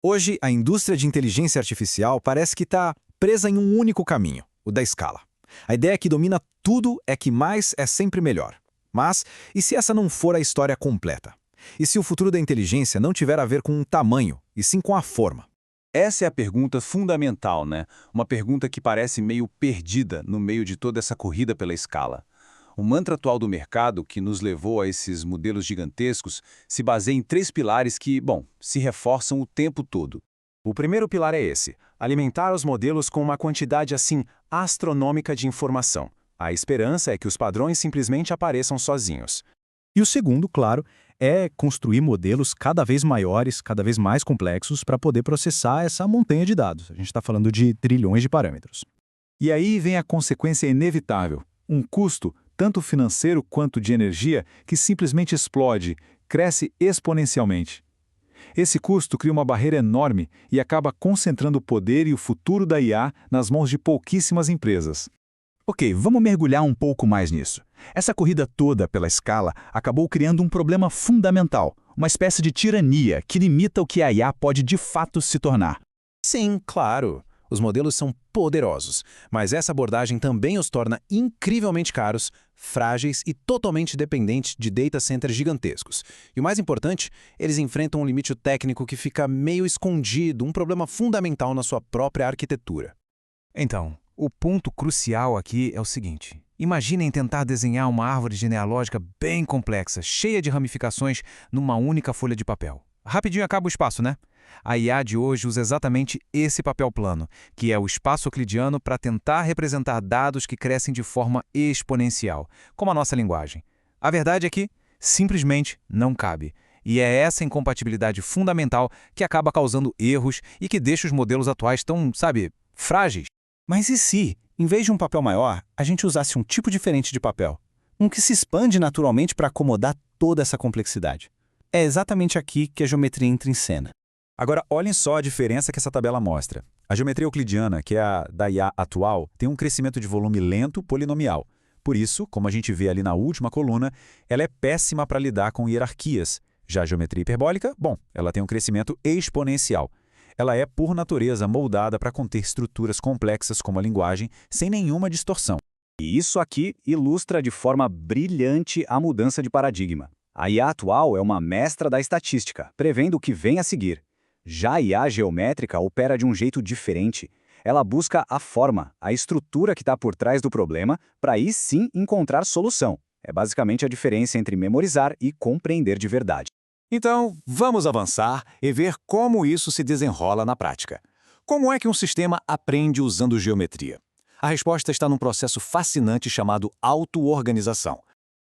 Hoje, a indústria de inteligência artificial parece que está presa em um único caminho, o da escala. A ideia que domina tudo é que mais é sempre melhor. Mas, e se essa não for a história completa? E se o futuro da inteligência não tiver a ver com o tamanho, e sim com a forma? Essa é a pergunta fundamental, né? Uma pergunta que parece meio perdida no meio de toda essa corrida pela escala. O mantra atual do mercado, que nos levou a esses modelos gigantescos, se baseia em 3 pilares que, bom, se reforçam o tempo todo. O primeiro pilar é esse: alimentar os modelos com uma quantidade assim astronômica de informação. A esperança é que os padrões simplesmente apareçam sozinhos. E o segundo, claro, é construir modelos cada vez maiores, cada vez mais complexos para poder processar essa montanha de dados. A gente está falando de trilhões de parâmetros. E aí vem a consequência inevitável: um custo, tanto financeiro quanto de energia, que simplesmente explode, cresce exponencialmente. Esse custo cria uma barreira enorme e acaba concentrando o poder e o futuro da IA nas mãos de pouquíssimas empresas. Ok, vamos mergulhar um pouco mais nisso. Essa corrida toda pela escala acabou criando um problema fundamental, uma espécie de tirania que limita o que a IA pode de fato se tornar. Sim, claro. Os modelos são poderosos, mas essa abordagem também os torna incrivelmente caros, frágeis e totalmente dependentes de data centers gigantescos. E o mais importante, eles enfrentam um limite técnico que fica meio escondido, um problema fundamental na sua própria arquitetura. Então, o ponto crucial aqui é o seguinte: imaginem tentar desenhar uma árvore genealógica bem complexa, cheia de ramificações, numa única folha de papel. Rapidinho acaba o espaço, né? A IA de hoje usa exatamente esse papel plano, que é o espaço euclidiano, para tentar representar dados que crescem de forma exponencial, como a nossa linguagem. A verdade é que, simplesmente, não cabe. E é essa incompatibilidade fundamental que acaba causando erros e que deixa os modelos atuais tão, frágeis. Mas e se, em vez de um papel maior, a gente usasse um tipo diferente de papel? Um que se expande naturalmente para acomodar toda essa complexidade. É exatamente aqui que a geometria entra em cena. Agora, olhem só a diferença que essa tabela mostra. A geometria euclidiana, que é a da IA atual, tem um crescimento de volume lento polinomial. Por isso, como a gente vê ali na última coluna, ela é péssima para lidar com hierarquias. Já a geometria hiperbólica, bom, ela tem um crescimento exponencial. Ela é, por natureza, moldada para conter estruturas complexas como a linguagem, sem nenhuma distorção. E isso aqui ilustra de forma brilhante a mudança de paradigma. A IA atual é uma mestra da estatística, prevendo o que vem a seguir. Já a IA geométrica opera de um jeito diferente. Ela busca a forma, a estrutura que está por trás do problema, para aí sim encontrar solução. É basicamente a diferença entre memorizar e compreender de verdade. Então, vamos avançar e ver como isso se desenrola na prática. Como é que um sistema aprende usando geometria? A resposta está num processo fascinante chamado auto-organização.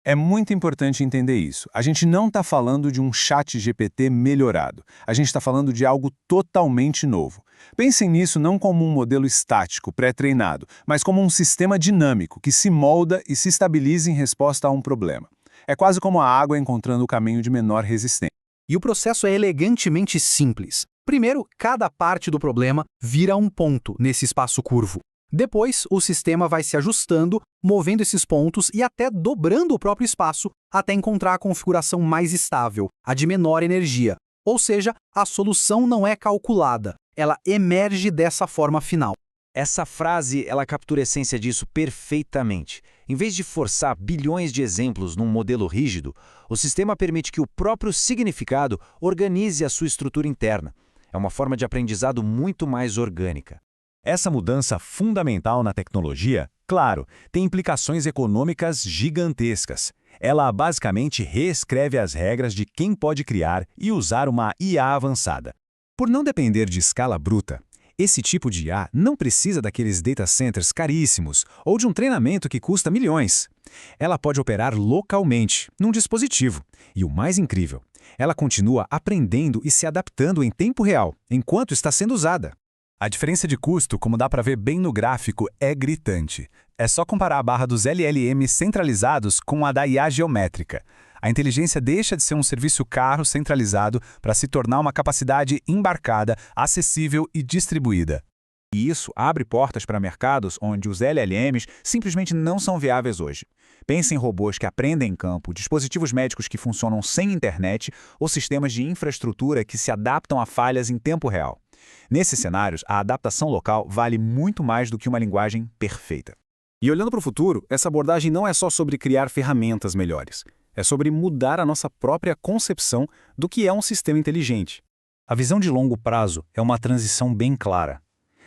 É muito importante entender isso. A gente não está falando de um chat GPT melhorado. A gente está falando de algo totalmente novo. Pensem nisso não como um modelo estático, pré-treinado, mas como um sistema dinâmico que se molda e se estabiliza em resposta a um problema. É quase como a água encontrando o caminho de menor resistência. E o processo é elegantemente simples. Primeiro, cada parte do problema vira um ponto nesse espaço curvo. Depois, o sistema vai se ajustando, movendo esses pontos e até dobrando o próprio espaço até encontrar a configuração mais estável, a de menor energia. Ou seja, a solução não é calculada, ela emerge dessa forma final. Essa frase, ela captura a essência disso perfeitamente. Em vez de forçar bilhões de exemplos num modelo rígido, o sistema permite que o próprio significado organize a sua estrutura interna. É uma forma de aprendizado muito mais orgânica. Essa mudança fundamental na tecnologia, claro, tem implicações econômicas gigantescas. Ela basicamente reescreve as regras de quem pode criar e usar uma IA avançada. Por não depender de escala bruta, esse tipo de IA não precisa daqueles data centers caríssimos ou de um treinamento que custa milhões. Ela pode operar localmente, num dispositivo. E o mais incrível, ela continua aprendendo e se adaptando em tempo real, enquanto está sendo usada. A diferença de custo, como dá para ver bem no gráfico, é gritante. É só comparar a barra dos LLM centralizados com a da IA geométrica. A inteligência deixa de ser um serviço caro centralizado para se tornar uma capacidade embarcada, acessível e distribuída. E isso abre portas para mercados onde os LLMs simplesmente não são viáveis hoje. Pense em robôs que aprendem em campo, dispositivos médicos que funcionam sem internet ou sistemas de infraestrutura que se adaptam a falhas em tempo real. Nesses cenários, a adaptação local vale muito mais do que uma linguagem perfeita. E olhando para o futuro, essa abordagem não é só sobre criar ferramentas melhores. É sobre mudar a nossa própria concepção do que é um sistema inteligente. A visão de longo prazo é uma transição bem clara.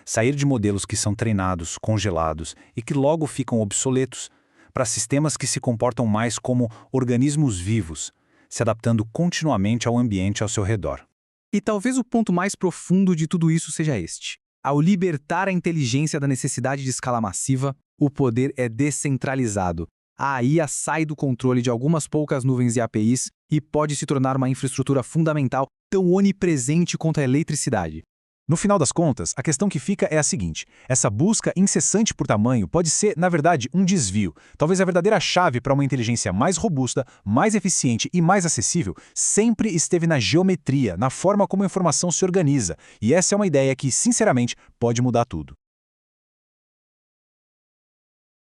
Sair de modelos que são treinados, congelados e que logo ficam obsoletos, para sistemas que se comportam mais como organismos vivos, se adaptando continuamente ao ambiente ao seu redor. E talvez o ponto mais profundo de tudo isso seja este. Ao libertar a inteligência da necessidade de escala massiva, o poder é descentralizado. A IA sai do controle de algumas poucas nuvens e APIs e pode se tornar uma infraestrutura fundamental tão onipresente quanto a eletricidade. No final das contas, a questão que fica é a seguinte: essa busca incessante por tamanho pode ser, na verdade, um desvio. Talvez a verdadeira chave para uma inteligência mais robusta, mais eficiente e mais acessível sempre esteve na geometria, na forma como a informação se organiza. E essa é uma ideia que, sinceramente, pode mudar tudo.